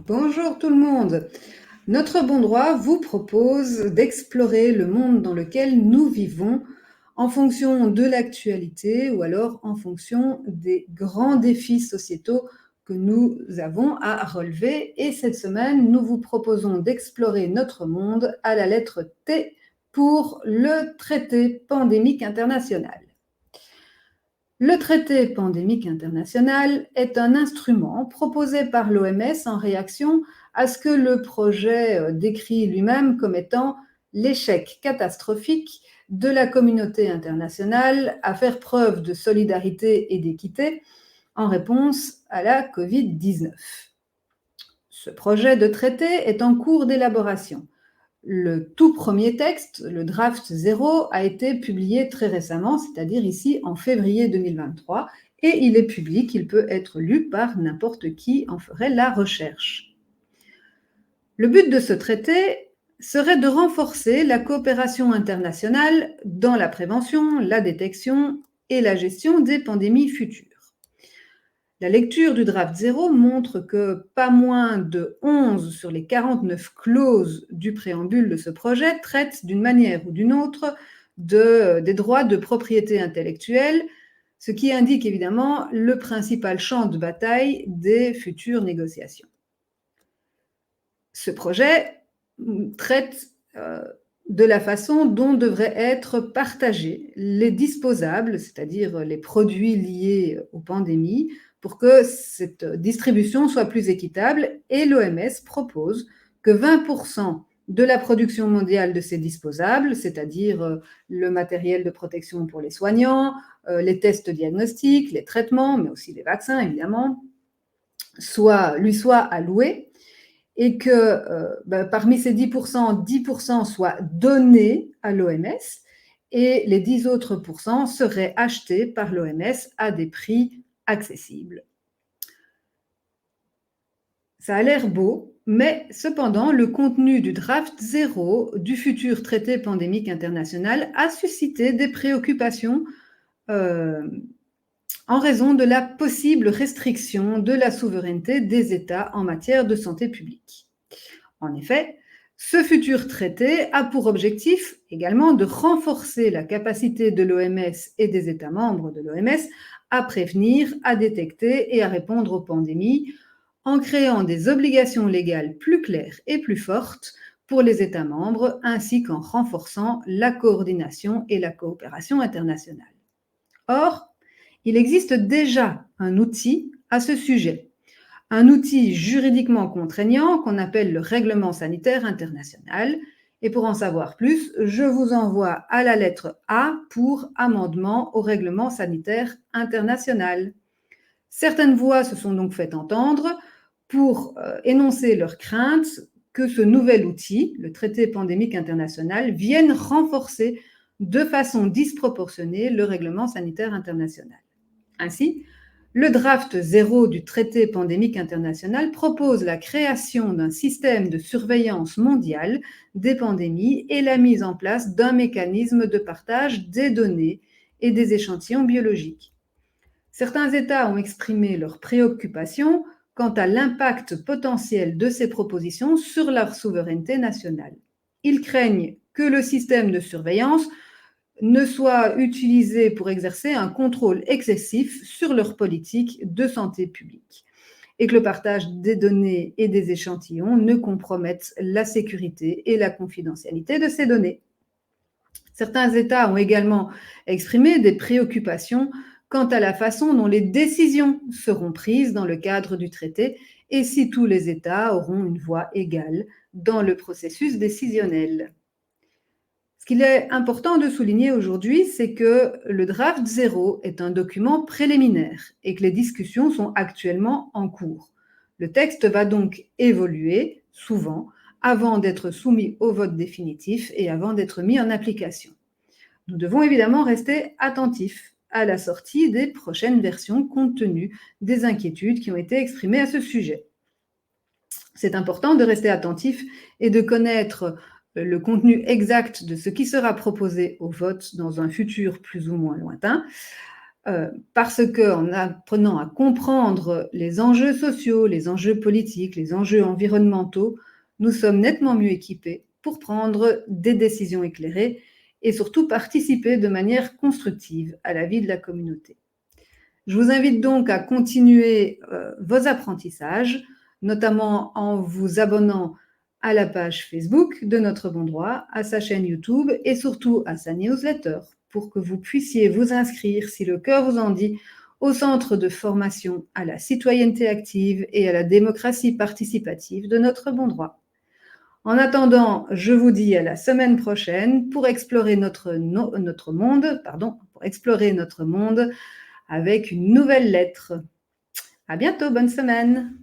Bonjour tout le monde. Notre bon droit vous propose d'explorer le monde dans lequel nous vivons en fonction de l'actualité ou alors en fonction des grands défis sociétaux que nous avons à relever. Et cette semaine, nous vous proposons d'explorer notre monde à la lettre T pour le traité pandémique international. Le traité pandémique international est un instrument proposé par l'OMS en réaction à ce que le projet décrit lui-même comme étant l'échec catastrophique de la communauté internationale à faire preuve de solidarité et d'équité en réponse à la Covid-19. Ce projet de traité est en cours d'élaboration. Le tout premier texte, le draft 0, a été publié très récemment, c'est-à-dire ici en février 2023, et il est public, il peut être lu par n'importe qui en ferait la recherche. Le but de ce traité serait de renforcer la coopération internationale dans la prévention, la détection et la gestion des pandémies futures. La lecture du draft 0 montre que pas moins de 11 sur les 49 clauses du préambule de ce projet traitent d'une manière ou d'une autre des droits de propriété intellectuelle, ce qui indique évidemment le principal champ de bataille des futures négociations. Ce projet traite de la façon dont devraient être partagés les disposables, c'est-à-dire les produits liés aux pandémies, pour que cette distribution soit plus équitable, et l'OMS propose que 20% de la production mondiale de ces disposables, c'est-à-dire le matériel de protection pour les soignants, les tests diagnostiques, les traitements, mais aussi les vaccins évidemment, lui soit alloué, et que parmi ces 10% soient donnés à l'OMS, et les 10 autres pourcents seraient achetés par l'OMS à des prix accessibles. Ça a l'air beau, mais cependant, le contenu du draft 0 du futur traité pandémique international a suscité des préoccupations en raison de la possible restriction de la souveraineté des États en matière de santé publique. En effet, ce futur traité a pour objectif également de renforcer la capacité de l'OMS et des États membres de l'OMS à prévenir, à détecter et à répondre aux pandémies en créant des obligations légales plus claires et plus fortes pour les États membres, ainsi qu'en renforçant la coordination et la coopération internationale. Or, il existe déjà un outil à ce sujet, un outil juridiquement contraignant qu'on appelle le Règlement sanitaire international. Et pour en savoir plus, je vous envoie à la lettre A pour amendement au Règlement sanitaire international. Certaines voix se sont donc faites entendre pour énoncer leur crainte que ce nouvel outil, le traité pandémique international, vienne renforcer de façon disproportionnée le Règlement sanitaire international. Ainsi, le draft 0 du traité pandémique international propose la création d'un système de surveillance mondiale des pandémies et la mise en place d'un mécanisme de partage des données et des échantillons biologiques. Certains États ont exprimé leurs préoccupations quant à l'impact potentiel de ces propositions sur leur souveraineté nationale. Ils craignent que le système de surveillance ne soit utilisé pour exercer un contrôle excessif sur leur politique de santé publique et que le partage des données et des échantillons ne compromette la sécurité et la confidentialité de ces données. Certains États ont également exprimé des préoccupations quant à la façon dont les décisions seront prises dans le cadre du traité et si tous les États auront une voix égale dans le processus décisionnel. Ce qu'il est important de souligner aujourd'hui, c'est que le draft 0 est un document préliminaire et que les discussions sont actuellement en cours. Le texte va donc évoluer souvent avant d'être soumis au vote définitif et avant d'être mis en application. Nous devons évidemment rester attentifs à la sortie des prochaines versions compte tenu des inquiétudes qui ont été exprimées à ce sujet. C'est important de rester attentif et de connaître le contenu exact de ce qui sera proposé au vote dans un futur plus ou moins lointain, parce qu'en apprenant à comprendre les enjeux sociaux, les enjeux politiques, les enjeux environnementaux, nous sommes nettement mieux équipés pour prendre des décisions éclairées et surtout participer de manière constructive à la vie de la communauté. Je vous invite donc à continuer vos apprentissages, notamment en vous abonnant à la page Facebook de Notre Bon Droit, à sa chaîne YouTube et surtout à sa newsletter pour que vous puissiez vous inscrire, si le cœur vous en dit, au centre de formation à la citoyenneté active et à la démocratie participative de Notre Bon Droit. En attendant, je vous dis à la semaine prochaine pour explorer notre monde avec une nouvelle lettre. À bientôt, bonne semaine.